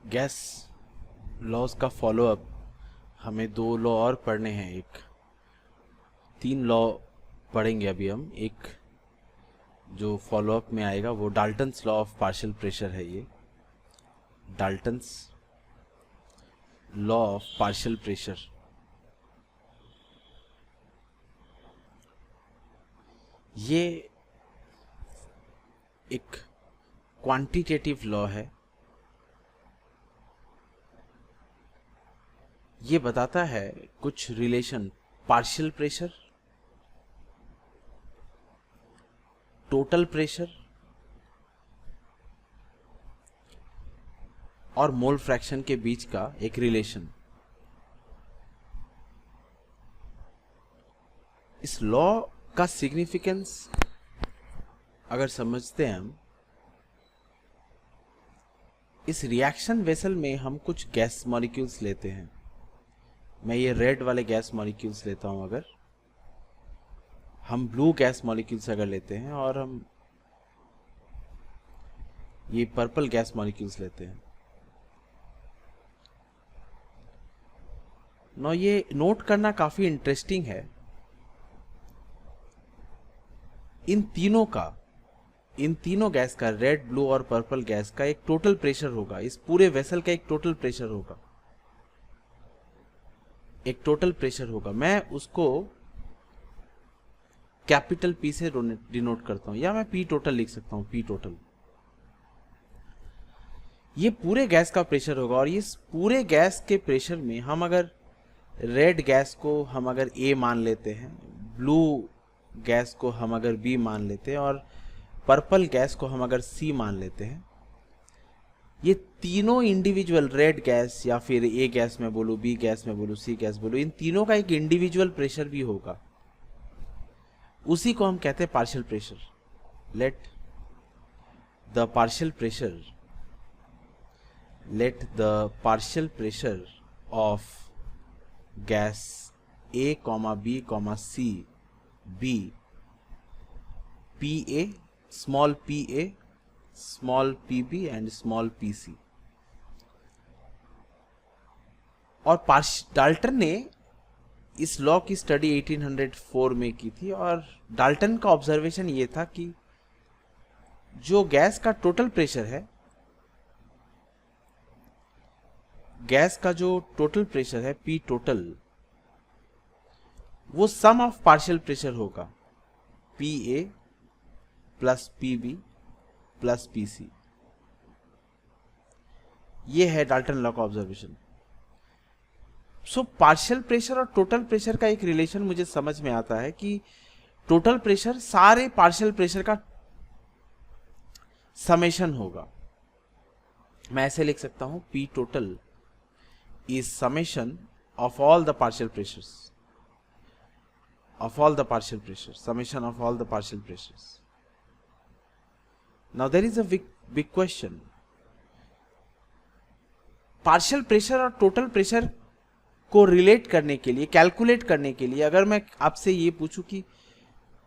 Gas laws का follow up हमें 2 law और पढ़ने हैं। एक 3 लॉ पढ़ेंगे अभी हम। एक जो फॉलोअप में आएगा वो Dalton's law of partial pressure है। ये Dalton's law of partial pressure, ये एक क्वांटिटेटिव लॉ है। ये बताता है कुछ relation partial pressure, total pressure और मोल फ्रैक्शन के बीच का एक रिलेशन। इस लॉ का सिग्निफिकेंस अगर समझते हैं हम, इस रिएक्शन वेसल में हम कुछ गैस मॉलिक्यूल्स लेते हैं। मैं ये रेड वाले गैस मॉलिक्यूल्स लेता हूं, अगर हम ब्लू गैस मॉलिक्यूल्स अगर लेते हैं, और हम ये पर्पल गैस मॉलिक्यूल्स लेते हैं। ये नोट करना काफी इंटरेस्टिंग है। इन तीनों गैस का, रेड, ब्लू और पर्पल गैस का एक टोटल प्रेशर होगा। इस पूरे वेसल का एक टोटल प्रेशर होगा, एक टोटल प्रेशर होगा। मैं उसको कैपिटल पी से डिनोट करता हूं, या मैं पी टोटल लिख सकता हूं, पी टोटल। ये पूरे गैस का प्रेशर होगा, और इस पूरे गैस के प्रेशर में हम अगर रेड गैस को हम अगर ए मान लेते हैं, ब्लू गैस को हम अगर बी मान लेते हैं, और पर्पल गैस को हम अगर सी मान लेते हैं, ये तीनों इंडिविजुअल, रेड गैस या फिर ए गैस में बोलूं, बी गैस में बोलूं, सी गैस बोलूं, इन तीनों का एक इंडिविजुअल प्रेशर भी होगा। उसी को हम कहते हैं partial pressure. Let the partial pressure of gas A, B, C be PA, small pa, small pb and small pc। और डाल्टन ने इस लॉ की स्टडी 1804 में की थी, और डाल्टन का ऑब्जर्वेशन ये था कि जो गैस का टोटल प्रेशर है, गैस का जो टोटल प्रेशर है पी टोटल, वो सम ऑफ पार्शियल प्रेशर होगा, P A plus P B plus P C. ये है डाल्टन लॉ का ऑब्जर्वेशन। सो पार्शियल प्रेशर और टोटल प्रेशर का एक रिलेशन मुझे समझ में आता है कि टोटल प्रेशर सारे पार्शियल प्रेशर का समेशन होगा। मैं ऐसे लिख सकता हूं, P total is summation of all the partial pressures, of all the partial pressures, summation of all the partial pressures. Now there is a big question. Partial pressure और total pressure को relate करने के लिए, calculate करने के लिए, अगर मैं आपसे ये पूछूं कि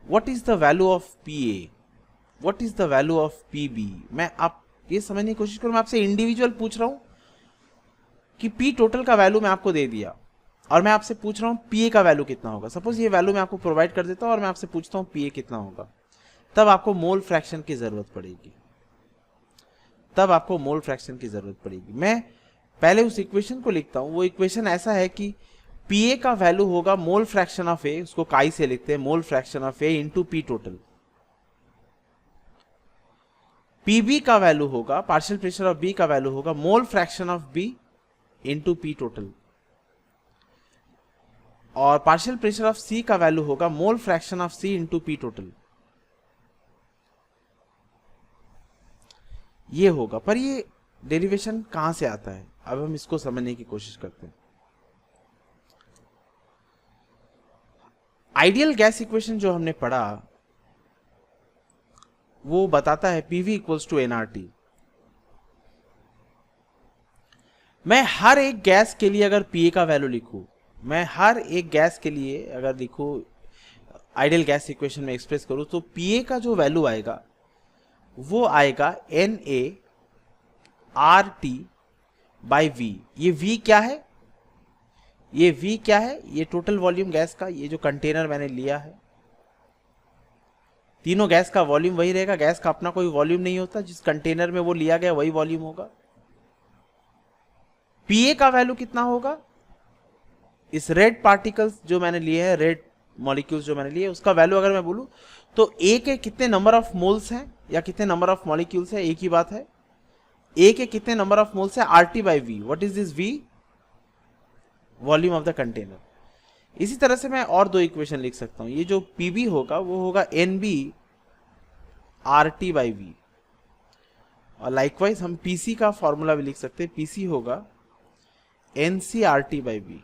what is the value of P A, what is the value of P B, मैं आप ये समझने की कोशिश करूं, मैं आपसे इंडिविजुअल पूछ रहा हूं कि पी टोटल का वैल्यू मैं आपको दे दिया, और मैं आपसे पूछ रहा हूं पीए का वैल्यू कितना होगा। सपोज ये वैल्यू मैं आपको प्रोवाइड कर देता हूं, और मैं आपसे पूछता हूं पीए कितना होगा। तब आपको मोल फ्रैक्शन की जरूरत पड़ेगी, मैं पहले उस इक्वेशन को लिखता हूं। वो इक्वेशन ऐसा है कि पीए का वैल्यू होगा मोल फ्रैक्शन ऑफ ए, उसको काई से लिखते हैं, mole fraction of A into P total. P B का वैल्यू होगा, पार्शियल प्रेशर ऑफ बी का वैल्यू होगा mole fraction of B into P total, और पार्शियल प्रेशर ऑफ सी का वैल्यू होगा mole fraction of C into P total. ये होगा, पर ये डेरिवेशन कहां से आता है, अब हम इसको समझने की कोशिश करते हैं। आइडियल गैस इक्वेशन जो हमने पढ़ा, वो बताता है पीवी इक्वल्स टू एनआरटी। मैं हर एक गैस के लिए अगर पीए का वैल्यू लिखूं, मैं हर एक गैस के लिए अगर लिखूं, आइडियल गैस इक्वेशन में एक्सप्रेस करूं, तो पीए का जो वैल्यू आएगा वो आएगा N A R T by V. ये वी क्या है, ये वी क्या है, ये टोटल वॉल्यूम गैस का, ये जो कंटेनर मैंने लिया है, तीनों गैस का वॉल्यूम वही रहेगा, गैस का अपना कोई वॉल्यूम नहीं होता, जिस कंटेनर में वो लिया गया वही वॉल्यूम होगा। पीए का वैल्यू कितना होगा, इस रेड पार्टिकल्स जो मैंने लिए हैं, रेड मॉलिक्यूल्स जो मैंने लिए, उसका वैल्यू अगर मैं बोलूं तो ए के कितने नंबर ऑफ मोल्स हैं या कितने नंबर ऑफ मॉलिक्यूल्स हैं, एक ही बात है। ए के कितने नंबर ऑफ मोल्स है, R T by V. What is this V, volume of the container. इसी तरह से मैं और दो इक्वेशन लिख सकता हूं, ये जो पीबी होगा वो होगा N B R T by V, और लाइकवाइज हम पीसी का फॉर्मूला भी लिख सकते हैं, पीसी होगा N C R T by V.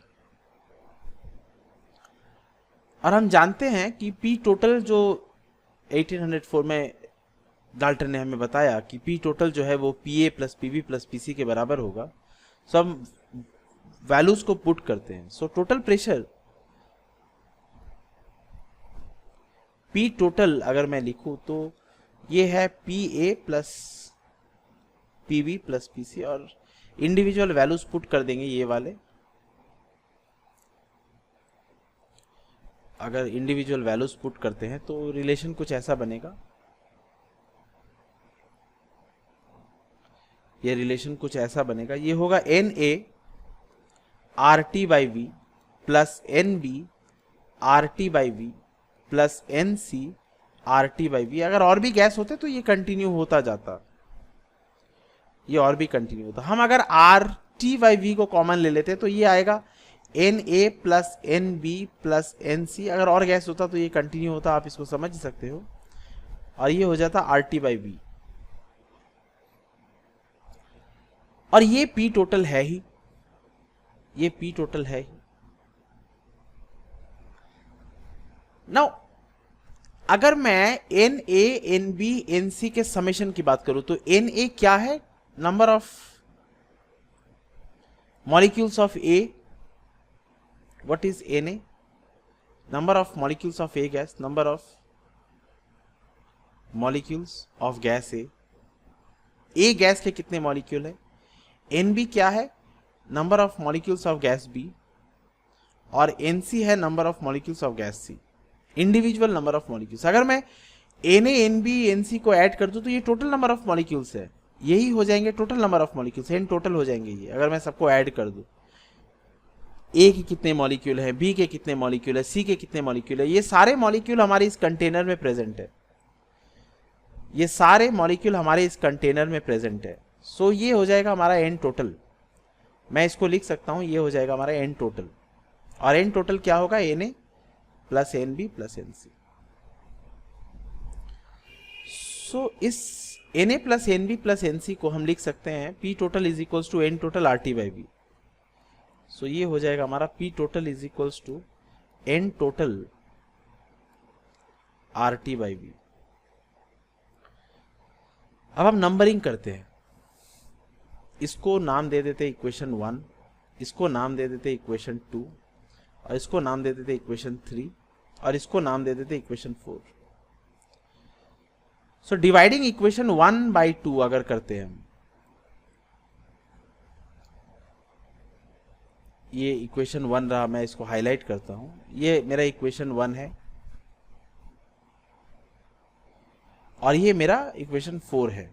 और हम जानते हैं कि पी टोटल जो 1804 में डाल्टन ने हमें बताया कि पी टोटल जो है वो P A plus P B plus P C के बराबर होगा। सो हम वैल्यूज को पुट करते हैं। So total pressure P total अगर मैं लिखूं तो ये है P A plus P B plus P C, और इंडिविजुअल वैल्यूज पुट कर देंगे ये वाले। अगर इंडिविजुअल वैल्यूज पुट करते हैं तो रिलेशन कुछ ऐसा बनेगा, ये रिलेशन कुछ ऐसा बनेगा, ये होगा N A R T by V plus N B R T by V plus N C R T by V. अगर और भी गैस होते तो ये कंटिन्यू होता जाता, ये और भी कंटिन्यू होता। हम अगर आर टी बाई वी को कॉमन ले लेते तो ये आएगा N A plus N B plus N C. अगर और गैस होता तो ये कंटिन्यू होता, आप इसको समझ सकते हो, और ये हो जाता आर टी बाई वी। और ये पी टोटल है ही, ये पी टोटल है ही। नाउ अगर मैं N A N B N C के समेशन की बात करूं तो एन ए क्या है, number of molecules of A. What is N A, number of molecules of A gas, number of molecules of gas A gas के कितने molecule है। एन बी क्या है, number of molecules of gas B, और N C है number of molecules of gas C, individual number of molecules. अगर मैं N A N B N C को ऐड कर दूं तो ये टोटल नंबर ऑफ मॉलिक्यूल्स है, यही हो जाएंगे total number of molecules, N total हो जाएंगे ये। अगर मैं सबको ऐड कर दूं, ए के कितने मॉलिक्यूल है, बी के कितने मॉलिक्यूल है, सी के कितने मॉलिक्यूल है, ये सारे मॉलिक्यूल हमारे इस कंटेनर में प्रेजेंट है, ये सारे मॉलिक्यूल हमारे इस कंटेनर में प्रेजेंट है। सो ये हो जाएगा हमारा एन टोटल। मैं इसको लिख सकता हूं, ये हो जाएगा हमारा एन टोटल, और एन टोटल क्या होगा, N A plus N B plus N C. So इस N A plus N B plus N C को हम लिख सकते हैं P total is equals to N total R T by B. So ये हो जाएगा हमारा P total is equals to N total R T by B. अब हम नंबरिंग करते हैं, इसको नाम दे देते इक्वेशन 1, इसको नाम दे देते इक्वेशन 2, और इसको नाम दे देते इक्वेशन 3, और इसको नाम दे देते equation 4। So dividing equation 1 by 2 अगर करते हैं हम, ये इक्वेशन 1 रहा, मैं इसको हाईलाइट करता हूं, ये मेरा इक्वेशन 1 है, और ये मेरा इक्वेशन 4 है।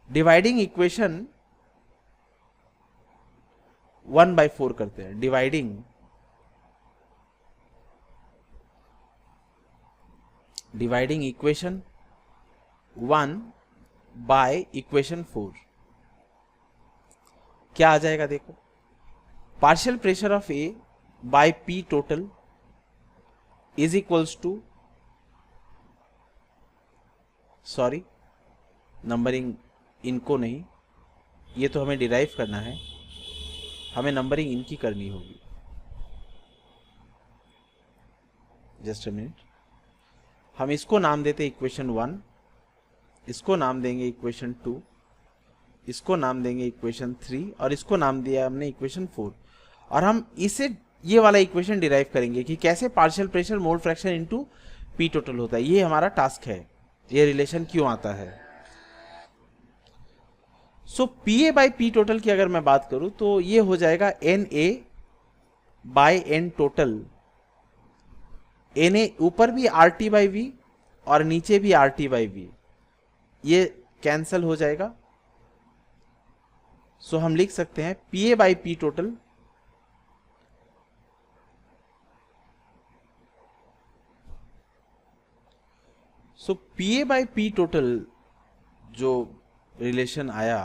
डिवाइडिंग इक्वेशन 1 बाई 4 करते हैं, डिवाइडिंग इक्वेशन 1 बाय इक्वेशन 4 क्या आ जाएगा, देखो, partial pressure of A by P total is equals to, sorry numbering इनको नहीं, ये तो हमें डिराइव करना है, हमें नंबरिंग इनकी करनी होगी। जस्ट अ मिनट, हम इसको नाम देते इक्वेशन 1, इसको नाम देंगे इक्वेशन 2, इसको नाम देंगे इक्वेशन 3, और इसको नाम दिया हमने इक्वेशन 4। और हम इसे ये वाला इक्वेशन डिराइव करेंगे कि कैसे partial pressure mole fraction into P total होता है। ये हमारा टास्क है, ये रिलेशन क्यों आता है। So P A by P total की अगर मैं बात करूं तो ये हो जाएगा N A by N total. N A ऊपर भी आर टी बाई वी और नीचे भी आर टी बाई वी, ये कैंसल हो जाएगा। सो हम लिख सकते हैं P A by P total so P A by P total जो रिलेशन आया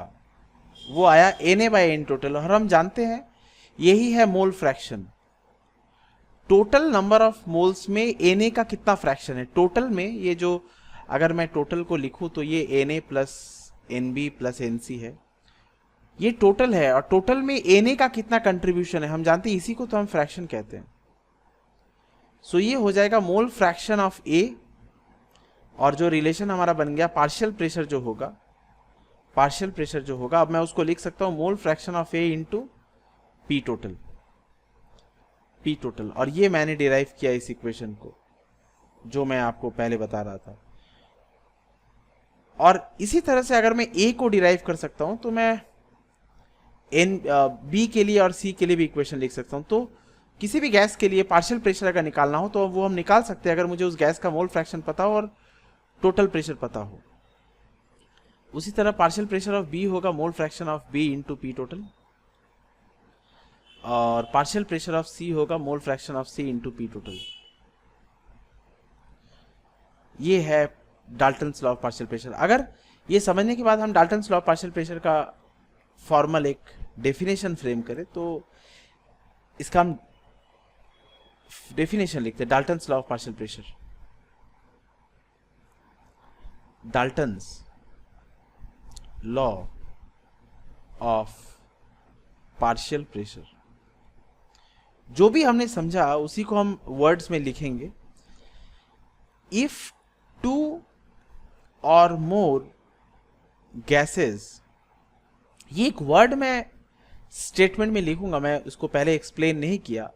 वो आया N A by N total, और हम जानते हैं यही है mole fraction. Total number of moles में एन ए का कितना फ्रैक्शन है टोटल में, ये जो अगर मैं टोटल को लिखूं तो ये N A plus N B plus N C है, ये टोटल है। और टोटल में एन ए का कितना कंट्रीब्यूशन है हम जानते हैं, इसी को तो हम फ्रैक्शन कहते हैं। सो ये हो जाएगा मोल फ्रैक्शन ऑफ ए, और जो रिलेशन हमारा बन गया पार्शियल प्रेशर जो होगा, पार्शियल प्रेशर जो होगा, अब मैं उसको लिख सकता हूं मोल fraction of A into P total, P total. और ये मैंने डिराइव किया इस इक्वेशन को जो मैं आपको पहले बता रहा था। और इसी तरह से अगर मैं ए को डिराइव कर सकता हूं तो मैं एन बी के लिए और सी के लिए भी इक्वेशन लिख सकता हूं। तो किसी भी गैस के लिए पार्शियल प्रेशर अगर निकालना हो तो वो हम निकाल सकते हैं अगर मुझे उस गैस का मोल फ्रैक्शन पता हो और टोटल प्रेशर पता हो। उसी तरह पार्शियल प्रेशर ऑफ बी होगा mole fraction of B into P total, और पार्शियल प्रेशर ऑफ सी होगा mole fraction of C into P total. ये है Dalton's law of partial pressure. अगर ये समझने के बाद हम Dalton's law of partial pressure का फॉर्मल एक डेफिनेशन फ्रेम करें तो इसका हम डेफिनेशन लिखते हैं Dalton's law of partial pressure. Dalton's law of partial pressure, जो भी हमने समझा उसी को हम वर्ड्स में लिखेंगे। इफ टू और मोर गैसेस, ये एक वर्ड मैं स्टेटमेंट में लिखूंगा, मैं उसको पहले एक्सप्लेन नहीं किया।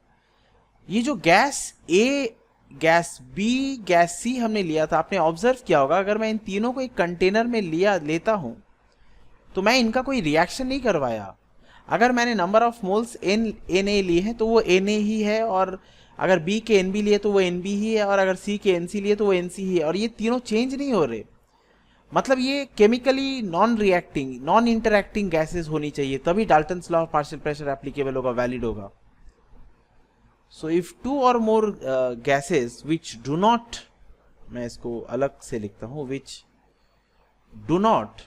ये जो gas A, gas B, gas C हमने लिया था, आपने ऑब्जर्व किया होगा अगर मैं इन तीनों को एक कंटेनर में लेता हूं तो मैं इनका कोई रिएक्शन नहीं करवाया। अगर मैंने number of moles N A लिए हैं तो वो एन ए ही है, और अगर बी के एन बी लिए तो वो एन बी ही है, और अगर सी के एन सी लिए तो वो एन सी ही है, और ये तीनों चेंज नहीं हो रहे। मतलब ये chemically non reacting, non interacting gases होनी चाहिए, तभी Dalton's law of partial pressure applicable होगा, वैलिड होगा। सो इफ टू और more gases which do not, मैं इसको अलग से लिखता हूं, विच do not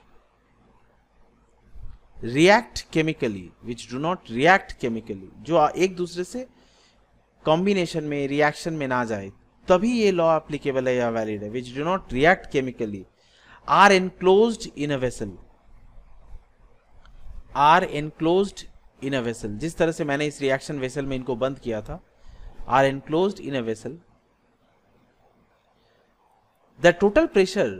react chemically, which do not react chemically, जो एक दूसरे से कॉम्बिनेशन में रिएक्शन में ना जाए, तभी ये लॉ एप्लीकेबल है या वैलिड है। Which do not react chemically are enclosed in a vessel, are enclosed in a vessel, जिस तरह से मैंने इस रिएक्शन वेसल में इनको बंद किया था, are enclosed in a vessel, the total pressure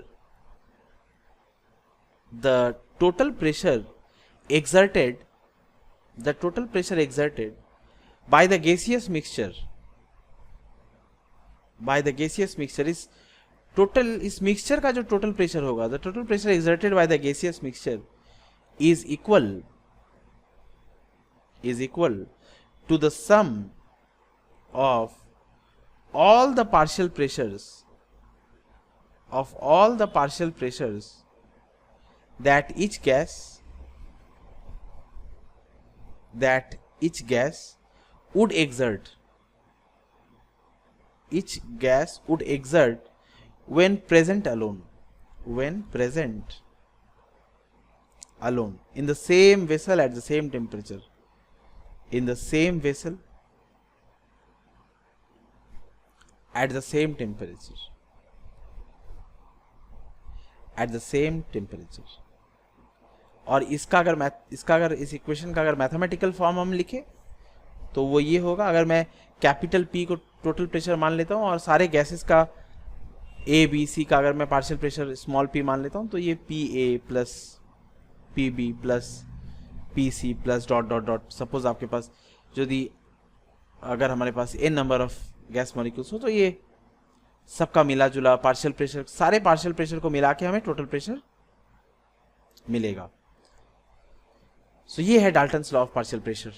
exerted, the total pressure exerted by the gaseous mixture, is total, इस मिक्सचर का जो टोटल प्रेशर होगा, the total pressure exerted by the gaseous mixture is equal to the sum of all the partial pressures that each gas would exert when present alone in the same vessel at the same temperature, in the same vessel at the same temperature, और इसका अगर इस equation का अगर mathematical form हम लिखे तो वो ये होगा, अगर मैं कैपिटल P को टोटल प्रेशर मान लेता हूँ और सारे गैसेस का A B C का अगर मैं पार्शियल प्रेशर स्मॉल p मान लेता हूँ तो ये PA plus PB plus PC plus dot dot dot, suppose आपके पास यदि अगर हमारे पास n number of gas molecules हो तो ये सबका मिला जुला पार्शियल प्रेशर, सारे पार्शियल प्रेशर को मिला के हमें टोटल प्रेशर मिलेगा। सो ये है Dalton's law of partial pressure.